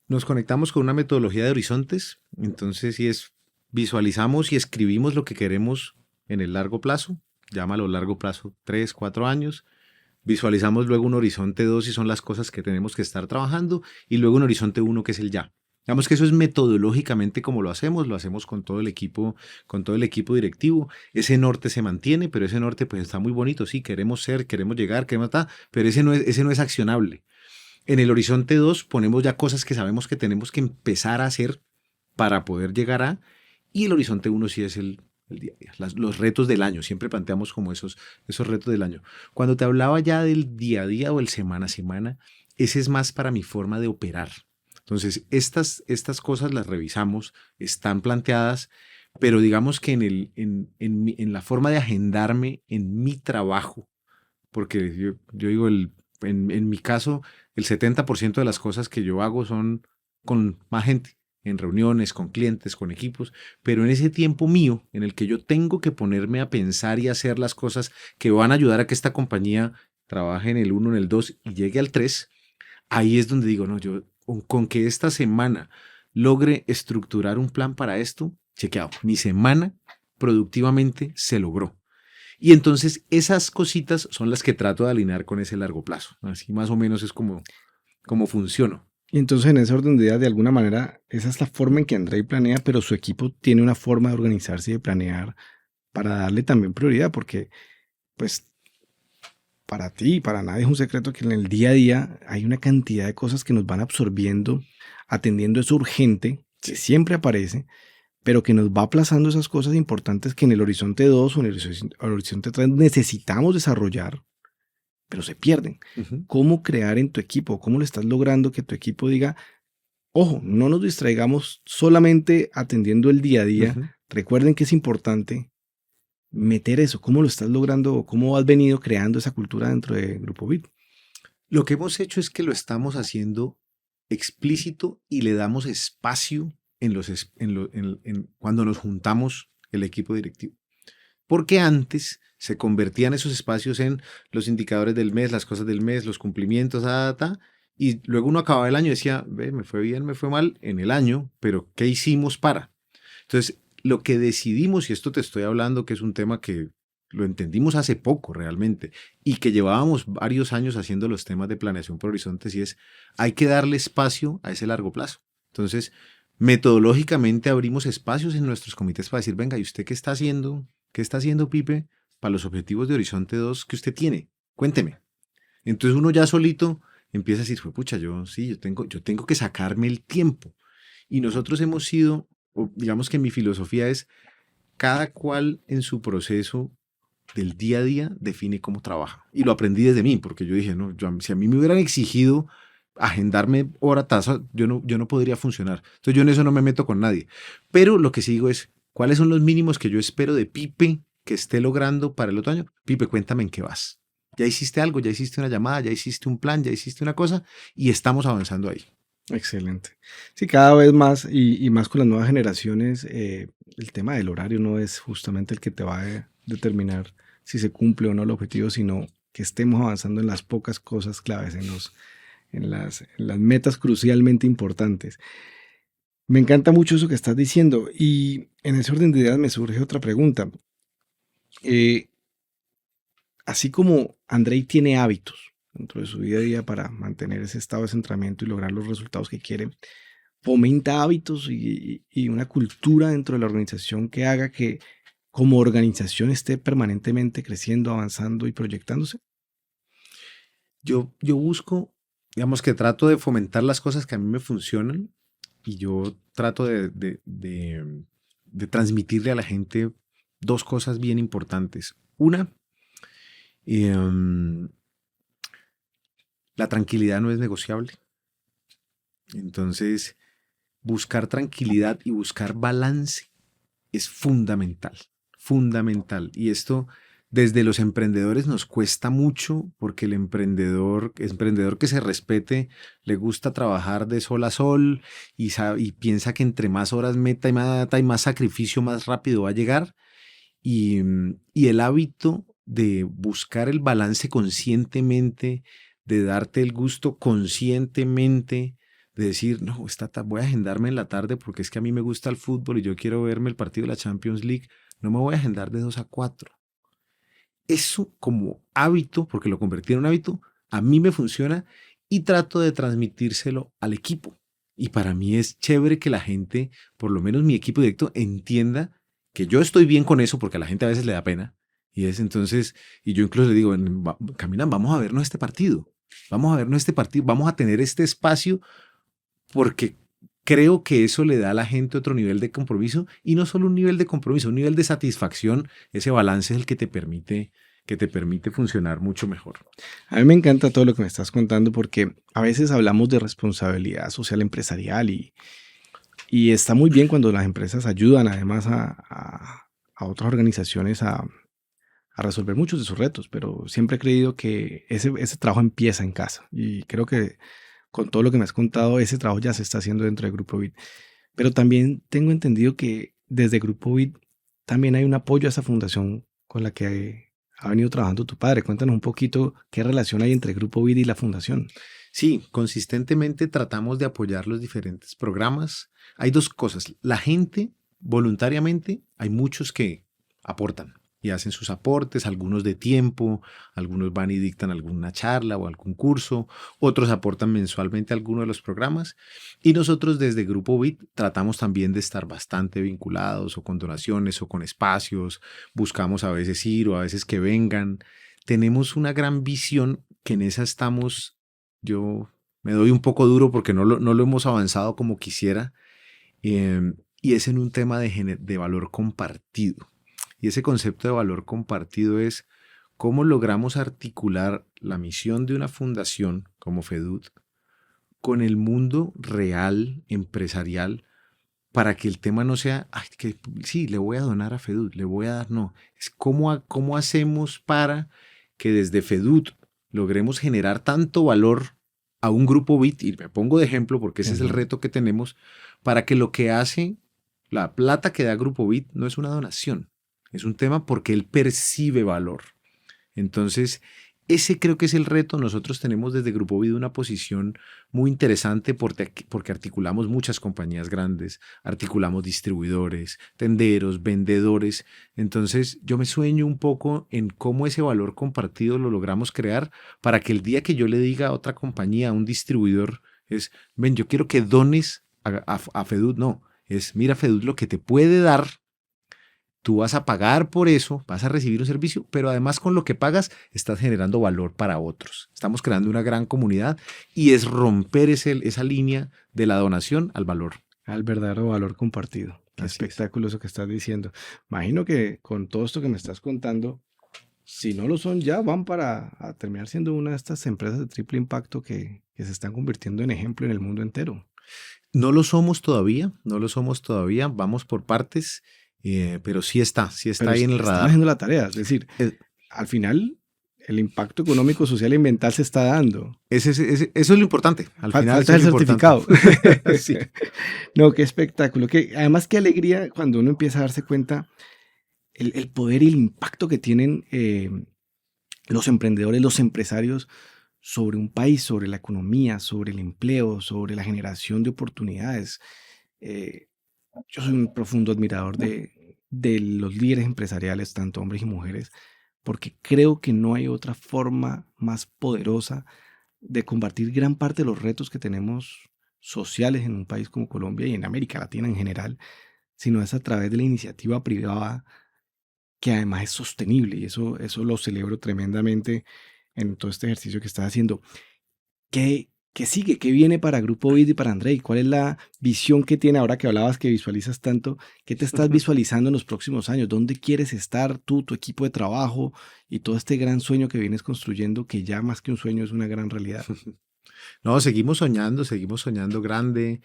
nos conectamos con una metodología de horizontes. Entonces, si es visualizamos y escribimos lo que queremos en el largo plazo, llámalo largo plazo, 3, 4 años. Visualizamos luego un horizonte 2 y son las cosas que tenemos que estar trabajando, y luego un horizonte 1 que es el ya. Digamos que eso es metodológicamente como lo hacemos con todo el equipo, directivo. Ese norte se mantiene, pero ese norte pues está muy bonito, sí, queremos ser, queremos llegar, queremos estar, pero ese no es accionable. En el horizonte 2 ponemos ya cosas que sabemos que tenemos que empezar a hacer para poder llegar a, y el horizonte 1 sí es el día a día, los retos del año. Siempre planteamos como esos retos del año. Cuando te hablaba ya del día a día o el semana a semana, ese es más para mi forma de operar. Entonces, estas cosas las revisamos, están planteadas, pero digamos que en la forma de agendarme en mi trabajo, porque yo digo, en mi caso, el 70% de las cosas que yo hago son con más gente, en reuniones, con clientes, con equipos, pero en ese tiempo mío, en el que yo tengo que ponerme a pensar y hacer las cosas que van a ayudar a que esta compañía trabaje en el 1, en el 2 y llegue al 3, ahí es donde digo, no, yo con que esta semana logre estructurar un plan para esto, chequeado, mi semana productivamente se logró. Y entonces esas cositas son las que trato de alinear con ese largo plazo. Así más o menos es como funciono. Y entonces en ese orden de ideas, de alguna manera, esa es la forma en que Andrei planea, pero su equipo tiene una forma de organizarse y de planear para darle también prioridad, porque pues para ti y para nadie es un secreto que en el día a día hay una cantidad de cosas que nos van absorbiendo, atendiendo eso urgente, que siempre aparece, pero que nos va aplazando esas cosas importantes que en el horizonte 2 o en el horizonte 3 necesitamos desarrollar, pero se pierden. Uh-huh. ¿Cómo crear en tu equipo? ¿Cómo le estás logrando que tu equipo diga, ojo, no nos distraigamos solamente atendiendo el día a día? Uh-huh. Recuerden que es importante meter eso. ¿Cómo lo estás logrando o cómo has venido creando esa cultura dentro de Grupo Bit? Lo que hemos hecho es que lo estamos haciendo explícito y le damos espacio cuando nos juntamos el equipo directivo. Porque antes se convertían esos espacios en los indicadores del mes, las cosas del mes, los cumplimientos, y luego uno acababa el año y decía, me fue bien, me fue mal en el año, pero ¿qué hicimos para? Entonces, lo que decidimos, y esto te estoy hablando que es un tema que lo entendimos hace poco realmente, y que llevábamos varios años haciendo los temas de planeación por horizontes, y es, hay que darle espacio a ese largo plazo. Entonces, metodológicamente abrimos espacios en nuestros comités para decir, venga, ¿y usted qué está haciendo? ¿Qué está haciendo, Pipe, para los objetivos de Horizonte 2 que usted tiene? Cuénteme. Entonces uno ya solito empieza a decir, pucha, yo tengo que sacarme el tiempo. Y nosotros hemos sido, digamos que mi filosofía es, cada cual en su proceso del día a día define cómo trabaja. Y lo aprendí desde mí, porque yo dije, no, si a mí me hubieran exigido agendarme hora tasa, yo no podría funcionar. Entonces yo en eso no me meto con nadie. Pero lo que sí digo es, ¿cuáles son los mínimos que yo espero de Pipe que esté logrando para el otro año, Pipe, cuéntame en qué vas. Ya hiciste algo, ya hiciste una llamada, ya hiciste un plan, ya hiciste una cosa y estamos avanzando ahí. Excelente. Sí, cada vez más y más con las nuevas generaciones, el tema del horario no es justamente el que te va a determinar si se cumple o no el objetivo, sino que estemos avanzando en las pocas cosas claves, en las metas crucialmente importantes. Me encanta mucho eso que estás diciendo y en ese orden de ideas me surge otra pregunta. Eh, Así como Andrei tiene hábitos dentro de su día a día para mantener ese estado de centramiento y lograr los resultados que quiere, fomenta hábitos y una cultura dentro de la organización que haga que como organización esté permanentemente creciendo, avanzando y proyectándose. Yo busco, digamos que trato de fomentar las cosas que a mí me funcionan y yo trato de transmitirle a la gente dos cosas bien importantes. Una, em, la tranquilidad no es negociable. Entonces, buscar tranquilidad y buscar balance es fundamental, fundamental. Y esto desde los emprendedores nos cuesta mucho porque el emprendedor que se respete le gusta trabajar de sol a sol y piensa que entre más horas meta y más sacrificio, más rápido va a llegar. Y el hábito de buscar el balance conscientemente, de darte el gusto conscientemente, de decir, no, voy a agendarme en la tarde porque es que a mí me gusta el fútbol y yo quiero verme el partido de la Champions League, no me voy a agendar de 2 a 4. Eso como hábito, porque lo convertí en un hábito, a mí me funciona y trato de transmitírselo al equipo. Y para mí es chévere que la gente, por lo menos mi equipo directo, entienda que yo estoy bien con eso, porque a la gente a veces le da pena. Y es entonces, y yo incluso le digo, Caminan, vamos a vernos este partido. Vamos a vernos este partido, vamos a tener este espacio porque creo que eso le da a la gente otro nivel de compromiso y no solo un nivel de compromiso, un nivel de satisfacción. Ese balance es el que te permite funcionar mucho mejor. A mí me encanta todo lo que me estás contando porque a veces hablamos de responsabilidad social empresarial y está muy bien cuando las empresas ayudan además a otras organizaciones a resolver muchos de sus retos, pero siempre he creído que ese trabajo empieza en casa y creo que con todo lo que me has contado, ese trabajo ya se está haciendo dentro de Grupo Bit. Pero también tengo entendido que desde Grupo Bit también hay un apoyo a esa fundación con la que ha venido trabajando tu padre. Cuéntanos un poquito qué relación hay entre Grupo Bit y la fundación. Sí, consistentemente tratamos de apoyar los diferentes programas. Hay dos cosas. La gente, voluntariamente, hay muchos que aportan y hacen sus aportes, algunos de tiempo, algunos van y dictan alguna charla o algún curso, otros aportan mensualmente a alguno de los programas y nosotros desde Grupo Bit tratamos también de estar bastante vinculados o con donaciones o con espacios, buscamos a veces ir o a veces que vengan. Tenemos una gran visión que en esa estamos. Yo me doy un poco duro porque no lo hemos avanzado como quisiera, y es en un tema de valor compartido. Y ese concepto de valor compartido es cómo logramos articular la misión de una fundación como FEDUT con el mundo real, empresarial, para que el tema no sea, ay, que sí, le voy a donar a FEDUT, le voy a dar, no. Es cómo hacemos para que desde FEDUT logremos generar tanto valor a un grupo BIT, y me pongo de ejemplo porque ese es el reto que tenemos, para que lo que hace, la plata que da Grupo BIT no es una donación, es un tema porque él percibe valor. Entonces, ese creo que es el reto. Nosotros tenemos desde Grupo BIT una posición muy interesante porque articulamos muchas compañías grandes, articulamos distribuidores, tenderos, vendedores. Entonces, yo me sueño un poco en cómo ese valor compartido lo logramos crear para que el día que yo le diga a otra compañía, a un distribuidor, es, ven, yo quiero que dones a FEDUT. No, es, mira, FEDUT lo que te puede dar. Tú vas a pagar por eso, vas a recibir un servicio, pero además con lo que pagas estás generando valor para otros. Estamos creando una gran comunidad y es romper esa línea de la donación al valor. Al verdadero valor compartido. Qué espectáculo eso que estás diciendo. Imagino que con todo esto que me estás contando, si no lo son ya, van a terminar siendo una de estas empresas de triple impacto que se están convirtiendo en ejemplo en el mundo entero. No lo somos todavía, vamos por partes. pero sí está Pero ahí en el están radar. haciendo la tarea. Es decir, Eh, al final el impacto económico, social y ambiental se está dando. eso es lo importante, al final eso Falta es el lo importante. certificado. Sí. No, qué espectáculo. Además, qué alegría cuando uno empieza a darse cuenta el poder y el impacto que tienen los emprendedores, los empresarios sobre un país, sobre la economía, sobre el empleo, sobre la generación de oportunidades. Eh, yo soy un profundo admirador de los líderes empresariales, tanto hombres y mujeres, porque creo que no hay otra forma más poderosa de combatir gran parte de los retos que tenemos sociales en un país como Colombia y en América Latina en general, sino es a través de la iniciativa privada que además es sostenible y eso lo celebro tremendamente en todo este ejercicio que estás haciendo. ¿Qué sigue? ¿Qué viene para Grupo Vid y para Andrei? ¿Cuál es la visión que tiene ahora que hablabas que visualizas tanto? ¿Qué te estás visualizando en los próximos años? ¿Dónde quieres estar tú, tu equipo de trabajo y todo este gran sueño que vienes construyendo, que ya más que un sueño es una gran realidad? No, seguimos soñando grande.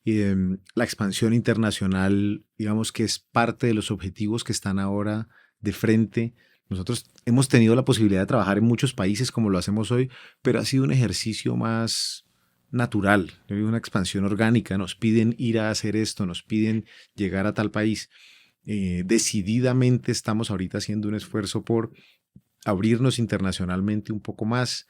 La expansión internacional, digamos que es parte de los objetivos que están ahora de frente. Nosotros hemos tenido la posibilidad de trabajar en muchos países como lo hacemos hoy, pero ha sido un ejercicio más natural, una expansión orgánica. Nos piden ir a hacer esto, nos piden llegar a tal país. Decididamente estamos ahorita haciendo un esfuerzo por abrirnos internacionalmente un poco más.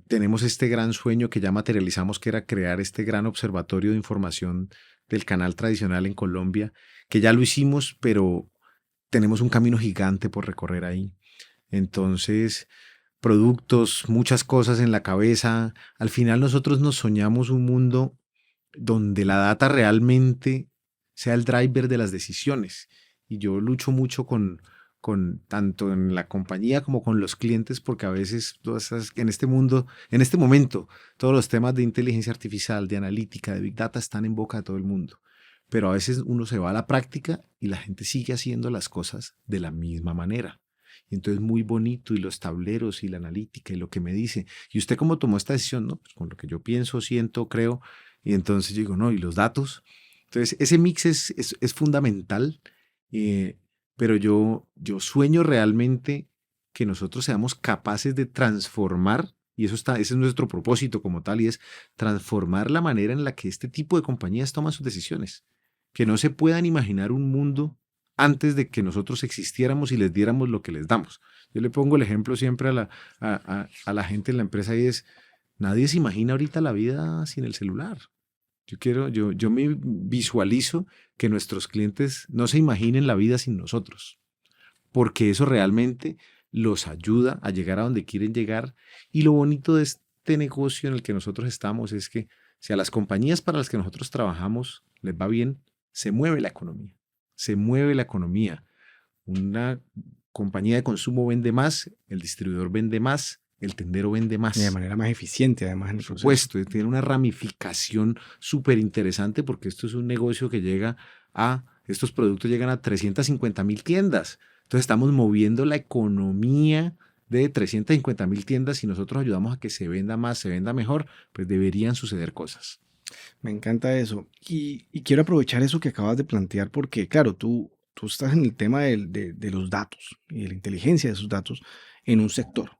Tenemos este gran sueño que ya materializamos, que era crear este gran observatorio de información del canal tradicional en Colombia, que ya lo hicimos, pero tenemos un camino gigante por recorrer ahí. Entonces, productos, muchas cosas en la cabeza. Al final nosotros nos soñamos un mundo donde la data realmente sea el driver de las decisiones. Y yo lucho mucho con tanto en la compañía como con los clientes, porque a veces en este mundo, en este momento, todos los temas de inteligencia artificial, de analítica, de big data están en boca de todo el mundo. Pero a veces uno se va a la práctica y la gente sigue haciendo las cosas de la misma manera. Y entonces muy bonito y los tableros y la analítica y lo que me dice. ¿Y usted cómo tomó esta decisión? No, pues con lo que yo pienso, siento, creo. Y entonces yo digo, no, ¿y los datos? Entonces ese mix es fundamental, eh, pero yo sueño realmente que nosotros seamos capaces de transformar, y ese es nuestro propósito como tal, y es transformar la manera en la que este tipo de compañías toman sus decisiones. Que no se puedan imaginar un mundo antes de que nosotros existiéramos y les diéramos lo que les damos. Yo le pongo el ejemplo siempre a la gente en la empresa y es, nadie se imagina ahorita la vida sin el celular. Yo me visualizo que nuestros clientes no se imaginen la vida sin nosotros, porque eso realmente los ayuda a llegar a donde quieren llegar. Y lo bonito de este negocio en el que nosotros estamos es que si a las compañías para las que nosotros trabajamos les va bien, se mueve la economía. Se mueve la economía. Una compañía de consumo vende más, el distribuidor vende más, el tendero vende Y de más. manera más eficiente, además, en Por el proceso. supuesto, tiene una ramificación súper interesante porque esto es un negocio que estos productos llegan a 350.000 tiendas. Entonces estamos moviendo la economía de 350.000 tiendas y nosotros ayudamos a que se venda más, se venda mejor, pues deberían suceder cosas. Me encanta eso. Y quiero aprovechar eso que acabas de plantear porque, claro, tú estás en el tema de los datos y de la inteligencia de esos datos en un sector.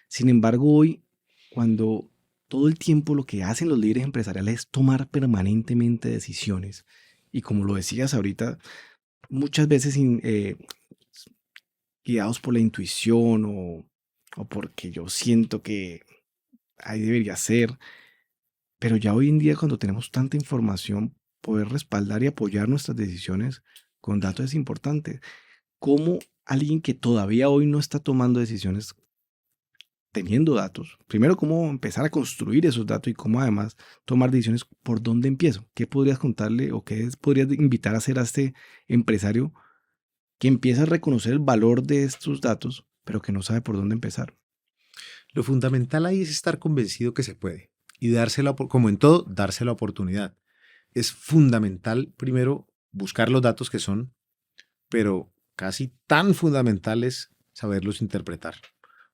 Sin embargo, hoy, cuando todo el tiempo lo que hacen los líderes empresariales es tomar permanentemente decisiones, y como lo decías ahorita, muchas veces guiados por la intuición o porque yo siento que ahí debería ser, pero ya hoy en día cuando tenemos tanta información, poder respaldar y apoyar nuestras decisiones con datos es importante. ¿Cómo alguien que todavía hoy no está tomando decisiones teniendo datos, primero cómo empezar a construir esos datos y cómo además tomar decisiones por dónde empiezo? ¿Qué podrías contarle o qué podrías invitar a hacer a este empresario que empieza a reconocer el valor de estos datos, pero que no sabe por dónde empezar? Lo fundamental ahí es estar convencido que se puede y como en todo, darse la oportunidad. Es fundamental primero buscar los datos que son, pero casi tan fundamental es saberlos interpretar,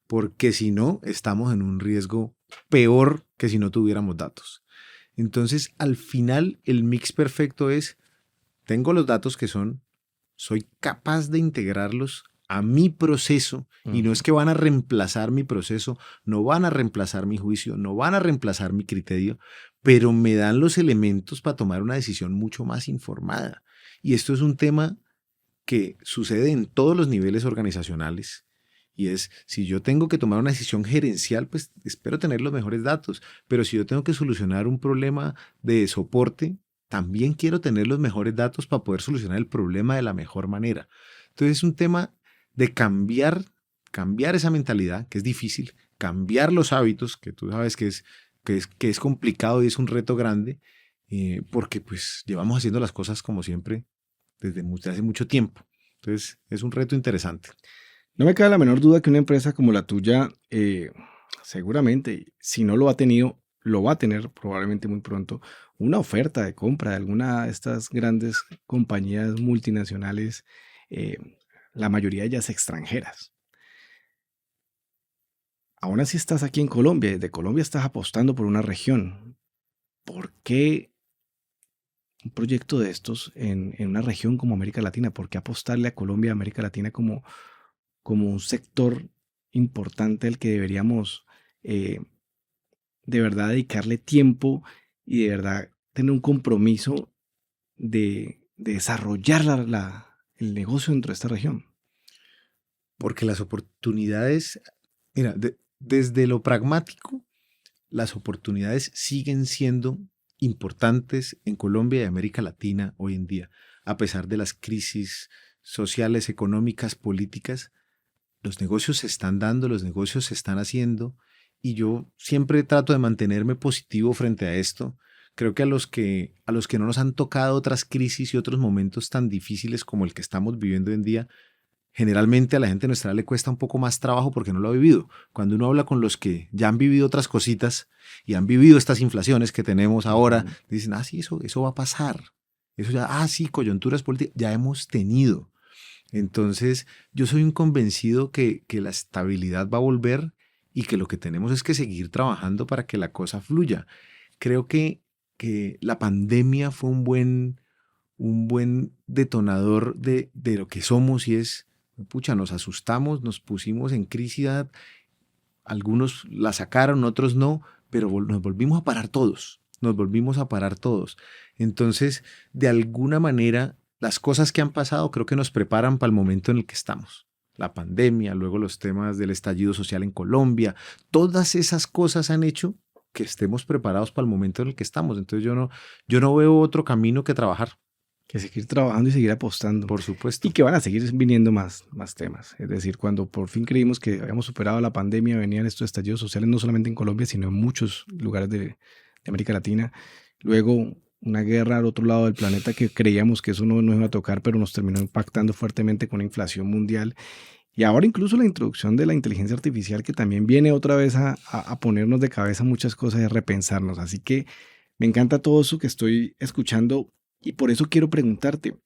porque si no, estamos en un riesgo peor que si no tuviéramos datos. Entonces, al final, el mix perfecto es, tengo los datos que son, soy capaz de integrarlos a mi proceso, y no es Ujú. que van a reemplazar mi proceso, no van a reemplazar mi juicio, no van a reemplazar mi criterio, pero me dan los elementos para tomar una decisión mucho más informada. Y esto es un tema que sucede en todos los niveles organizacionales. Y es, si yo tengo que tomar una decisión gerencial, pues espero tener los mejores datos. Pero si yo tengo que solucionar un problema de soporte, también quiero tener los mejores datos para poder solucionar el problema de la mejor manera. Entonces es un tema de cambiar esa mentalidad, que es difícil, cambiar los hábitos, que tú sabes que es complicado y es un reto grande, porque pues llevamos haciendo las cosas como siempre desde hace mucho tiempo. Entonces, es un reto interesante. No me cabe la menor duda que una empresa como la tuya, seguramente, si no lo ha tenido, lo va a tener probablemente muy pronto, una oferta de compra de alguna de estas grandes compañías multinacionales, eh, la mayoría de ellas extranjeras. Aún así estás aquí en Colombia, desde Colombia estás apostando por una región. ¿Por qué un proyecto de estos en una región como América Latina? ¿Por qué apostarle a Colombia y América Latina como un sector importante al que deberíamos eh, de verdad dedicarle tiempo y de verdad tener un compromiso de desarrollar el negocio dentro de esta región? Porque las oportunidades, mira, desde lo pragmático, las oportunidades siguen siendo importantes en Colombia y América Latina hoy en día. A pesar de las crisis sociales, económicas, políticas, los negocios se están dando, los negocios se están haciendo, y yo siempre trato de mantenerme positivo frente a esto. Creo que a los que no nos han tocado otras crisis y otros momentos tan difíciles como el que estamos viviendo hoy en día, generalmente a la gente de nuestra edad le cuesta un poco más trabajo porque no lo ha vivido. Cuando uno habla con los que ya han vivido otras cositas y han vivido estas inflaciones que tenemos ahora, Ujú. dicen, ah, sí, eso va a pasar. Eso ya, ah, sí, coyunturas políticas, ya hemos tenido. Entonces, yo soy un convencido que la estabilidad va a volver y que lo que tenemos es que seguir trabajando para que la cosa fluya. Creo que la pandemia fue un buen detonador de lo que somos, y es, pucha, nos asustamos, nos pusimos en crisis, algunos la sacaron, otros no, pero nos volvimos a parar todos, nos volvimos a parar todos. Entonces, de alguna manera, las cosas que han pasado creo que nos preparan para el momento en el que estamos. La pandemia, luego los temas del estallido social en Colombia, todas esas cosas han hecho que estemos preparados para el momento en el que estamos. Entonces yo no veo otro camino que trabajar, Que seguir trabajando y seguir apostando. por Y supuesto. que van a seguir viniendo más temas. Es decir, cuando por fin creímos que habíamos superado la pandemia, venían estos estallidos sociales no solamente en Colombia, sino en muchos lugares de América Latina. Luego, una guerra al otro lado del planeta que creíamos que eso no nos iba a tocar, pero nos terminó impactando fuertemente con la inflación mundial. Y ahora incluso la introducción de la inteligencia artificial que también viene otra vez a ponernos de cabeza muchas cosas y a repensarnos. Así que me encanta todo eso que estoy escuchando y por eso quiero preguntarte,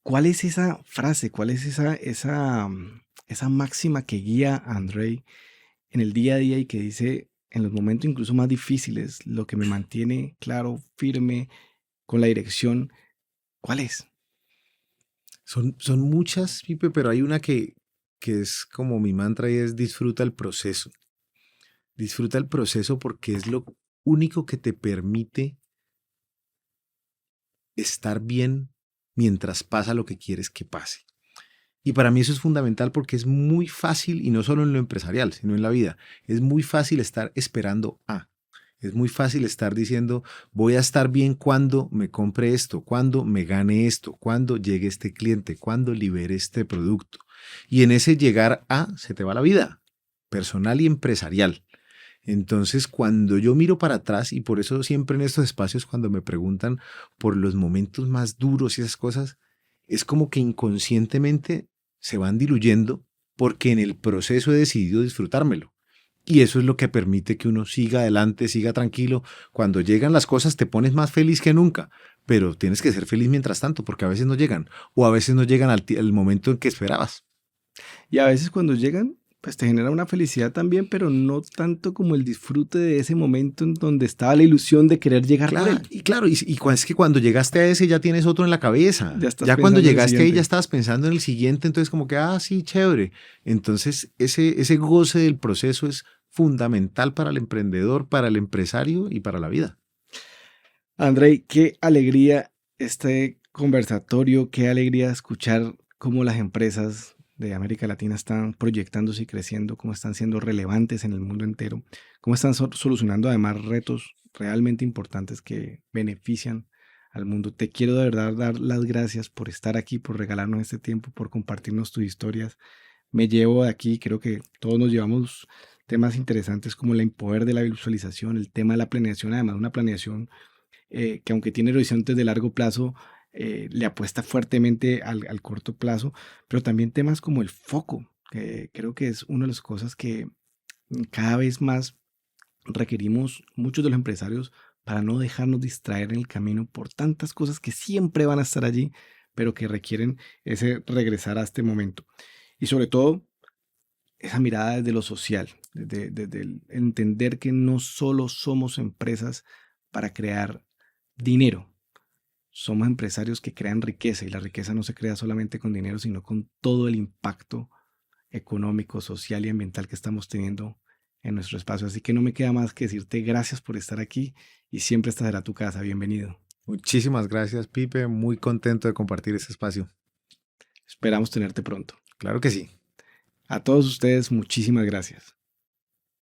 ¿cuál es esa frase, cuál es esa máxima que guía a Andrei en el día a día y que dice, en los momentos incluso más difíciles, lo que me mantiene claro, firme, con la dirección? ¿Cuál es? Son muchas, Pipe, pero hay una que es como mi mantra, y es disfruta el proceso. Disfruta el proceso porque es lo único que te permite estar bien mientras pasa lo que quieres que pase. Y para mí eso es fundamental porque es muy fácil, y no solo en lo empresarial, sino en la vida, es muy fácil estar esperando a. Es muy fácil estar diciendo, voy a estar bien cuando me compre esto, cuando me gane esto, cuando llegue este cliente, cuando libere este producto. Y en ese llegar a se te va la vida, personal y empresarial. Entonces, cuando yo miro para atrás, y por eso siempre en estos espacios cuando me preguntan por los momentos más duros y esas cosas, es como que inconscientemente se van diluyendo porque en el proceso he decidido disfrutármelo. Y eso es lo que permite que uno siga adelante, siga tranquilo. Cuando llegan las cosas te pones más feliz que nunca, pero tienes que ser feliz mientras tanto, porque a veces no llegan, o a veces no llegan al momento en que esperabas. Y a veces cuando llegan, Pues te genera una felicidad también, pero no tanto como el disfrute de ese momento en donde estaba la ilusión de querer llegar por él. Claro, es que cuando llegaste a ese ya tienes otro en la cabeza. Ya estás Ya cuando pensando en el llegaste ahí ya siguiente. estabas pensando en el siguiente, entonces como que, sí, chévere. Entonces ese goce del proceso es fundamental para el emprendedor, para el empresario y para la vida. Andrei, qué alegría este conversatorio, qué alegría escuchar cómo las empresas de América Latina están proyectándose y creciendo, cómo están siendo relevantes en el mundo entero, cómo están solucionando además retos realmente importantes que benefician al mundo. Te quiero de verdad dar las gracias por estar aquí, por regalarnos este tiempo, por compartirnos tus historias. Me llevo de aquí, creo que todos nos llevamos temas interesantes como el poder de la visualización, el tema de la planeación, además una planeación que aunque tiene horizontes de largo plazo, le apuesta fuertemente al corto plazo, pero también temas como el foco, que creo que es una de las cosas que cada vez más requerimos muchos de los empresarios para no dejarnos distraer en el camino por tantas cosas que siempre van a estar allí, pero que requieren ese regresar a este momento. Y sobre todo, esa mirada desde lo social, desde el entender que no solo somos empresas para crear dinero, somos empresarios que crean riqueza y la riqueza no se crea solamente con dinero, sino con todo el impacto económico, social y ambiental que estamos teniendo en nuestro espacio. Así que no me queda más que decirte gracias por estar aquí y siempre esta será tu casa. Bienvenido. Muchísimas gracias, Pipe. Muy contento de compartir este espacio. Esperamos tenerte pronto. Claro que sí. A todos ustedes, muchísimas gracias.